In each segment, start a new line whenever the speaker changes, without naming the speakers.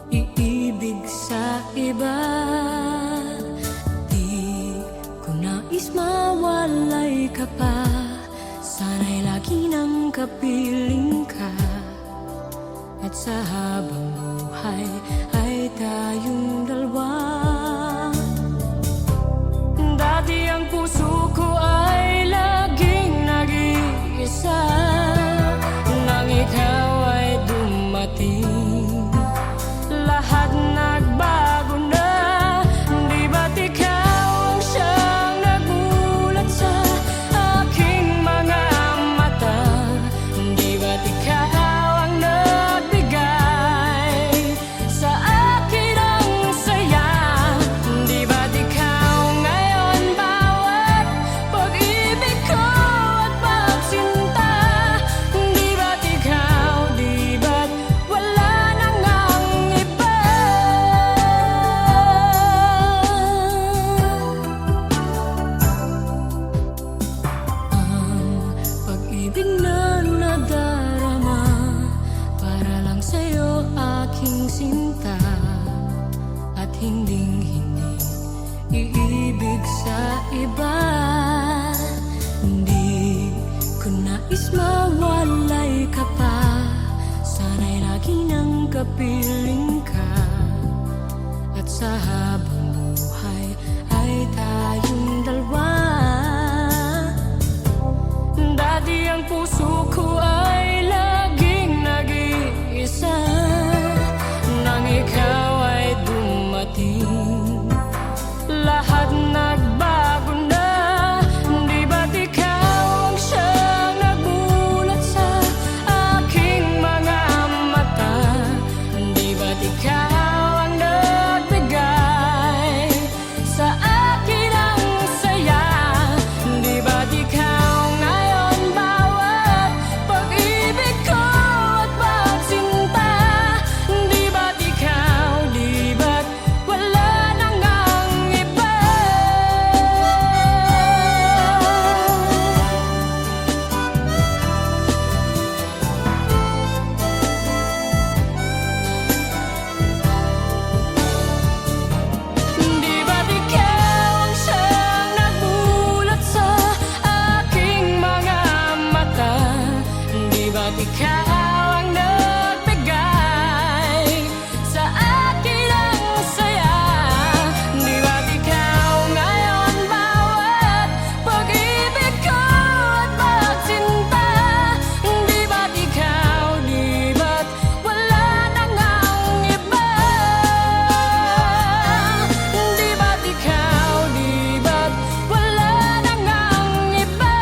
pag-ibig sa iba. Di ko nais mawalay ka pa, sana'y lagi nang kapiling ka. At sa habang buhay ay tayong dalawa. Dati ang puso ko ay laging nag-iisa, nang ikaw ay dumating, lahat nagbago na. Di ba't ikaw ang siyang nagulat sa aking mga mata? Di ba't ikaw ang nagbigay sa akin ang saya? Di ba't ikaw ngayon bawat pag-ibig ko at pagsinta? Di ba't ikaw, di ba't wala nang ang iba? Ang pag-ibig na nadarama para lang sa'yo aking sinta, at hinding-hindi iibig sa iba. Hindi ko nais mawalay ka pa, sana'y lagi nang kapiling ka. At sa habang buhay ay tayong dalawa. Dati ang puso ko ay laging nag-iisa, nang ikaw ay dumating, lahat nagbago na. Di ba't ikaw ang siyang nagulat sa aking mga mata? Di ba't ikaw ang nagbigay sa akin ang saya? Di ba't ikaw ngayon bawat pag-ibig ko at pagsinta? Di ba't ikaw, di ba't wala nang ang iba? Di ba't ikaw ang siyang nagulat sa aking mga mata? Di ba't ikaw ang nagbigay sa akin ang saya? Di ba't ikaw ngayon bawat pag-ibig ko at pagsinta? Di ba't ikaw, di ba't wala nang ang iba? Di ba't ikaw, di ba't wala nang ang iba?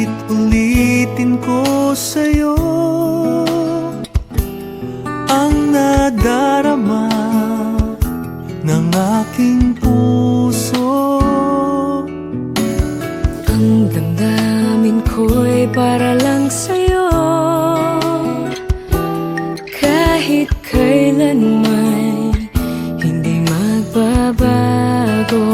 Uulit-ulitin ko sa'yo ang nadarama ng aking puso.
Ang damdamin ko'y para lang sa'yo, kahit kailan may hindi magbabago.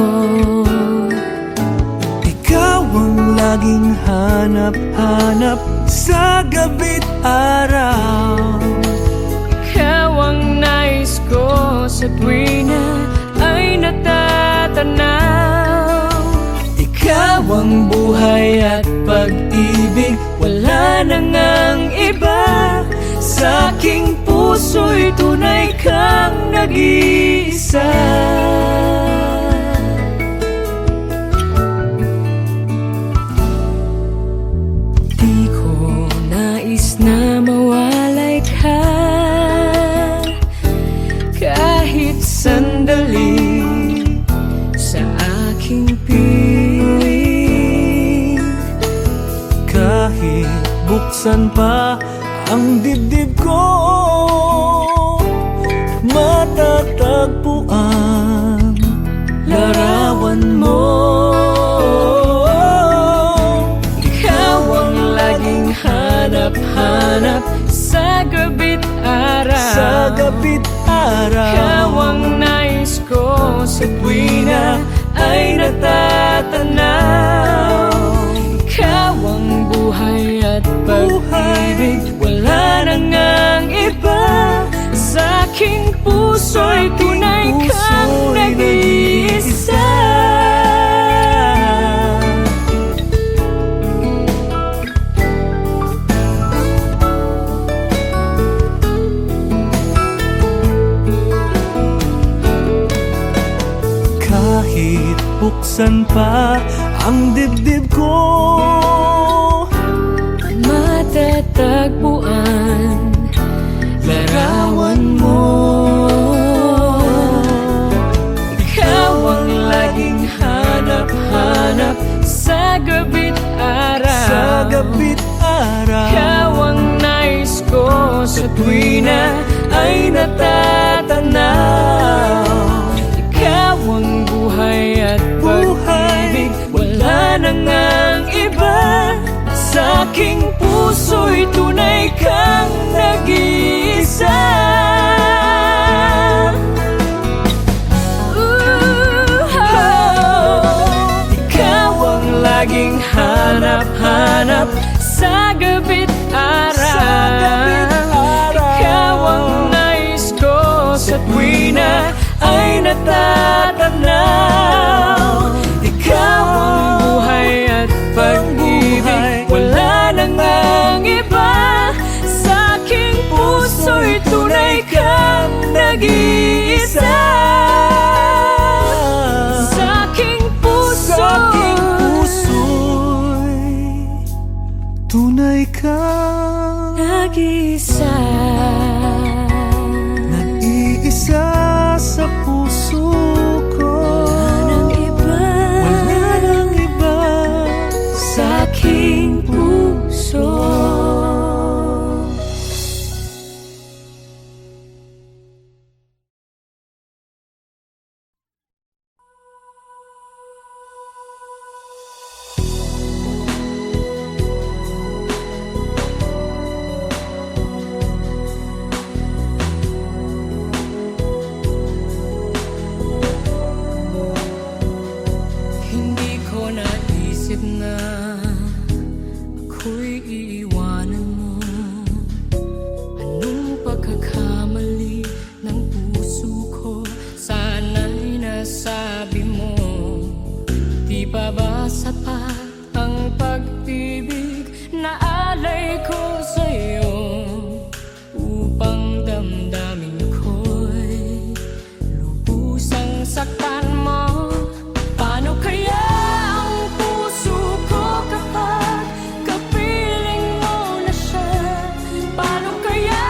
Ikaw ang laging hanap-hanap sa gabi't araw.
Ikaw ang nais ko sa tuwina ay natatanaw.
Ikaw ang buhay at pag-ibig, wala nang ang iba. Sa aking puso'y tunay kang nag-iisa.
Di ko nais na mawalay ka, kahit sandali sa aking piling.
buksan pa ang dibdib ko, matatagpuan larawan mo. Ikaw ang laging hanap-hanap sa gabi't araw, sa gabi't araw. Ikaw ang nais ko sa tuwina ay natatanaw. Ikaw ang buhay at pag-ibig, wala nang ang iba. Sa aking puso'y tunay kang nag-iisa. Kahit buksan pa ang dibdib ko, matatagpuan larawan mo. Ikaw ang laging hanap-hanap sa gabi't araw, sa gabi't araw. Ikaw ang nais ko sa tuwina ay natatanaw. Ikaw ang buhay at pag-ibig, wala nang ang iba. Sa aking puso'y tunay kang nag-iisa. Ikaw ang laging hanap-hanap sa gabi't araw. Ikaw ang nais ko sa tuwina ay natatanaw. Ikaw ang buhay at pag-ibig, wala nang ang iba. Sa aking puso'y tunay kang nag-iisa. Sa aking puso'y tunay kang nag-iisa. Nag-iisa sa puso ko, wala nang iba, wala nang iba sa aking puso. Hindi ko naisip na ako'y iiwanan mo. Anong pagkakamali ng puso ko? Sana'y nasabi mo. Di pa ba sapat ang pag-ibig na alay ko sa'yo, upang damdamin ko'y lubusang saktan mo? Paano kaya ang puso ko kapag kapiling mo na siya? Paano kaya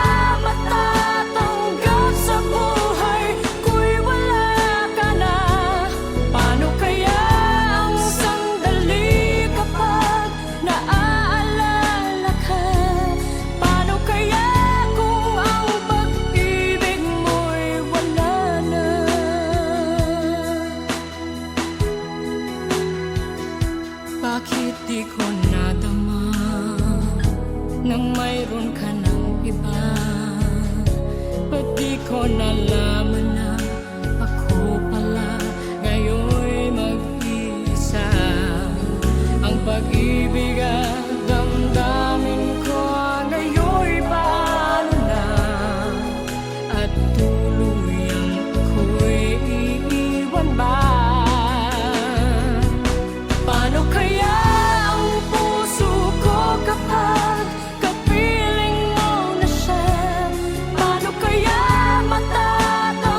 matatanggap sa buhay ko'y wala ka na? Paano kaya ang sandali kapag naaalala ka? Paano kaya kung ang pag-ibig mo'y wala na? Bakit di ko nadama nang mayroon ka ng iba? Ba't di ko nalaman na ako pala ngayon'y mag-iisa? Ang pag-ibig at damdamin ko ngayon'y paano na? At tuluyang ako'y iiwan ba? Paano kaya ang puso ko kapag kapiling mo na siya? Paano kaya matatanggap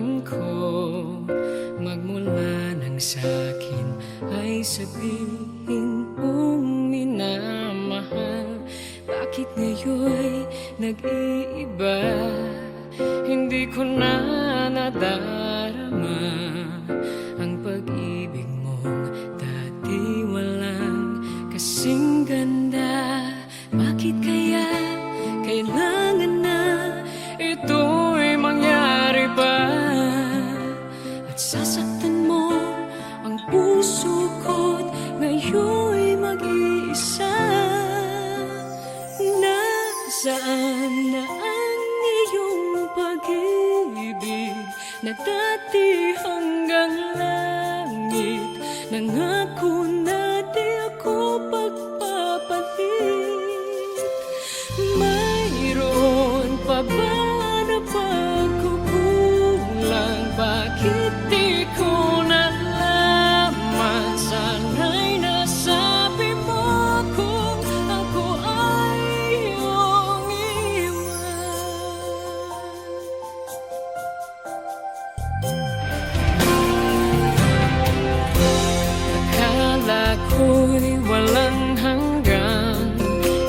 damdamin ko magmula nang sa'kin ay sabihin mong minamahal. Bakit ngayon'y nag-iiba? Hindi ko na nadarama ang pag-ibig mong dati walang kasing ganda. Bakit kaya kailangan na ito'y mangyari pa? At sasaktan mo ang puso ko't ngayon'y mag-iisa. Nasaan na ang iyong pag-ibig na dati hanggang langit? Nangako na di ako pagpapalit. Mayroon pa ba na pagkukulang? Bakit di ko nalaman? Sana'y nasabi mo kung ako ay iyong akala ko'y walang hanggan,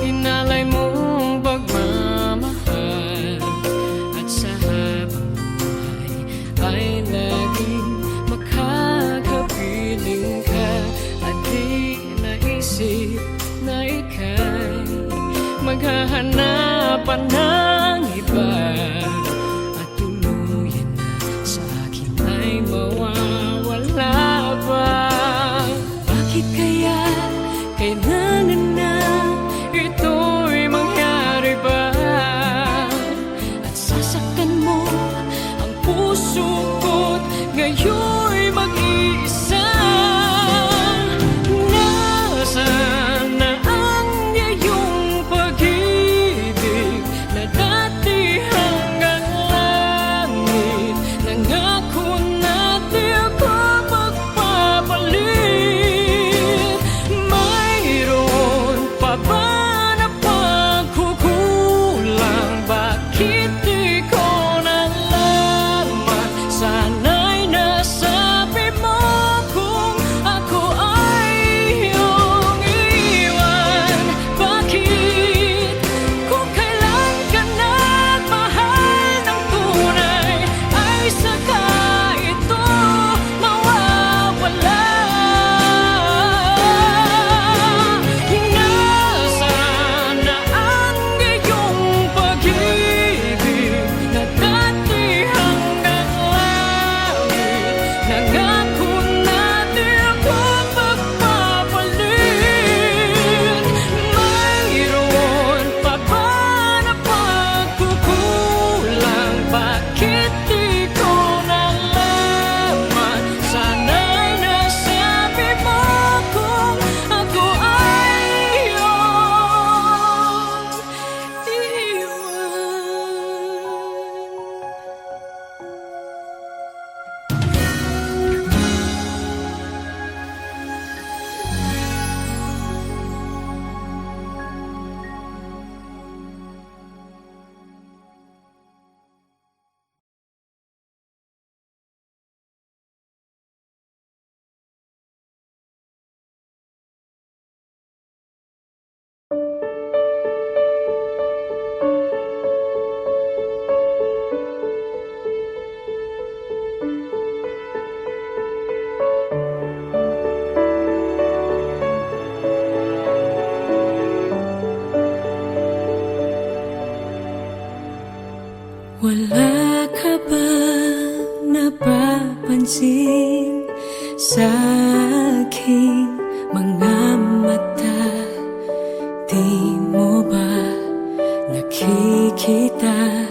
inalay mong pagmamahal. At sa habang buhay ay laging makakapiling ka. At di naisip na ika'y maghahanapan ng iba. At tuluyan na sa akin ay mawawala pa. Bakit kaya kailangan na ito'y mangyari ba? At sasaktan mo ang puso ko't ngayon'y mag-iisa. Nasaan na ang iyong pag-ibig na dati hanggang langit? Nangako na di ako magpapalit. Mayroon pa ba na pagkukulang? Bakit di ko nalaman? Sana'y nasabi mo kung ako ay iyong iwan. Bakit kung kailan ka nagmahal ng tunay ay saka ito mawawala? Nasaan na ang iyong pag-ibig na dati hanggang langit? Nangako na di ako magpapalit. Mayroon pa ba na pagkukulang? Bakit di ko nalaman? Sana'y nasabi mo kung ako ay iyong Wala ka ba napapansin sa aking mga mata? Di mo ba nakikita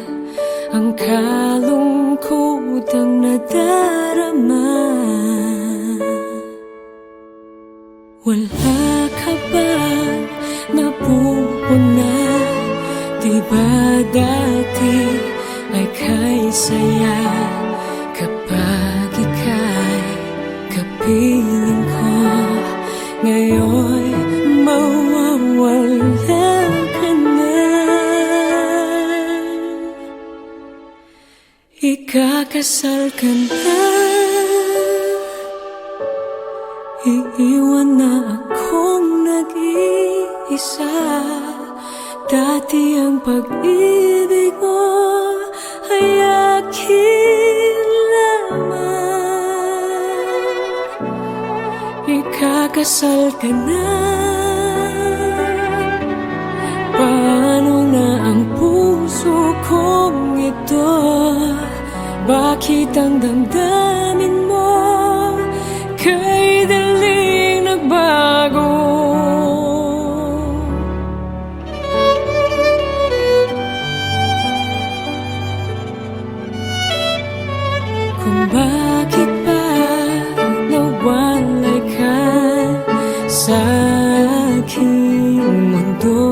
ang kalungkotang nadarama? Wala ka ba napupuna? Di ba dati ay kay saya kapag ika'y kapiling ko? Ngayon
Ikakasal ka na, iiwan na akong nag-iisa. Dati ang pag-ibig mo ay akin lamang. Ikakasal ka na, paano na ang puso kong ito? Bakit ang damdamin mo kay daling nagbago? Kung bakit pa nawalay ka sa aking mundo,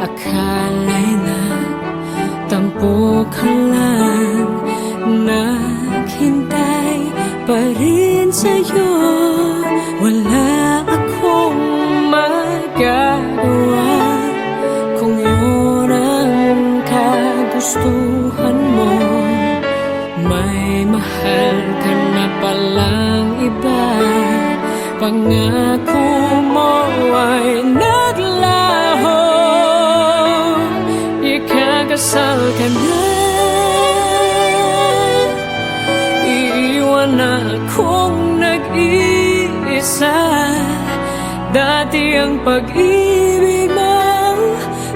akala'y nagtampo ka lang, naghintay pa rin sa'yo. Wala akong magagawa kung yun ang kagustuhan mo. May mahal ka na palang iba, pangako mo ay naglaho. Ikakasal ka na, iiwan na akong nag-iisa. Dati ang pag-ibig mo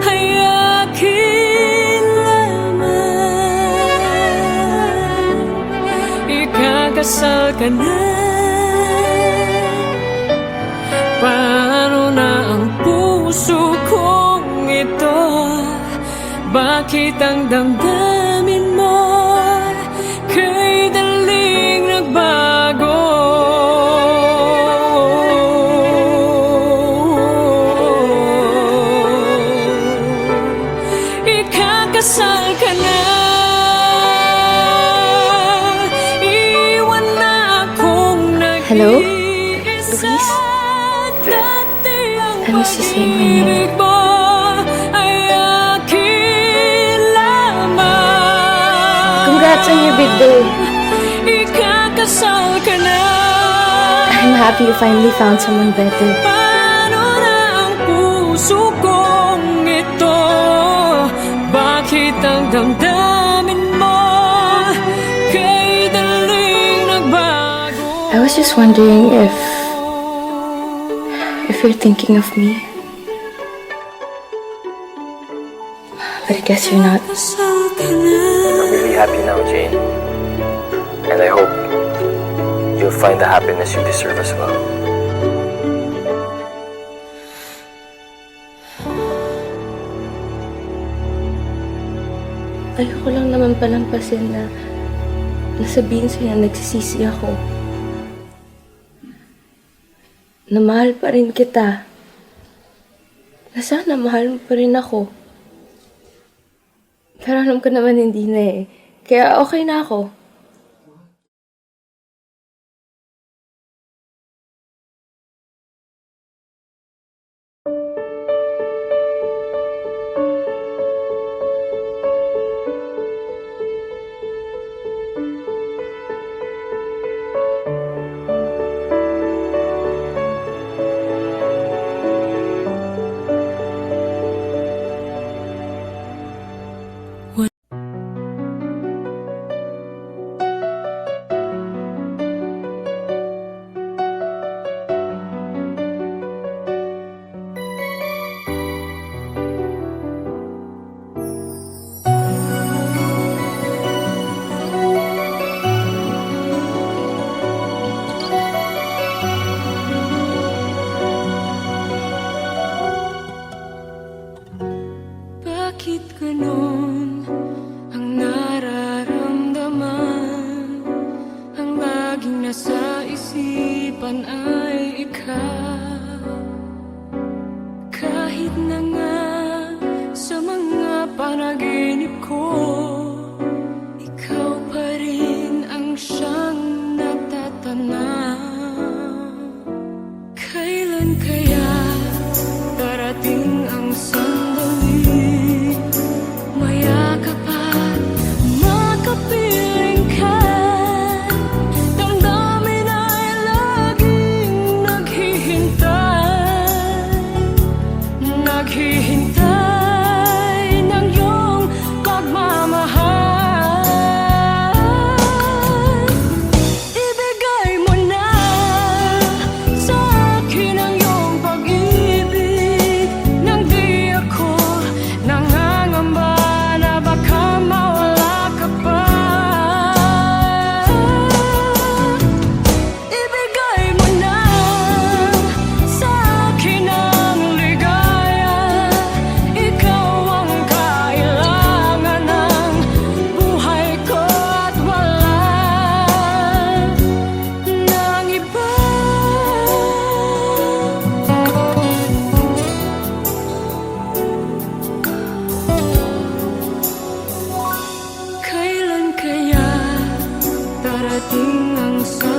ay akin lamang. Ikakasal ka na, paano na ang puso kong ito? Bakit ang damdamin mo kay daling nagbago? Ikakasal ka na, iwan na akong nag-iisa.
Hello? Luis? I miss you saying my name. Congrats on your big day.
Ikakasal ka na,
I'm happy you finally found someone better.
paano na ang puso kong ito? Bakit ang damdamin mo kay daling nagbago?
I was just wondering if you're thinking of me. But I guess you're not.
Ikakasal ka na,
I'm really happy now, Jane. And I hope you'll find the happiness you deserve as well.
Ayoko lang naman palampasin na nasabihin sa'yo na nagsisisi ako. Na mahal pa rin kita. Na sana mahal mo pa rin ako. Pero alam ko naman hindi na eh. Kaya okay na ako.
bakit ganon ang nararamdaman? Ang laging nasa isipan ay ikaw. Kahit na nga sa mga panaginip ko, ikaw pa rin ang siyang natatanaw. Kailan kaya darating ang sandali, mayakap at makapit darating ang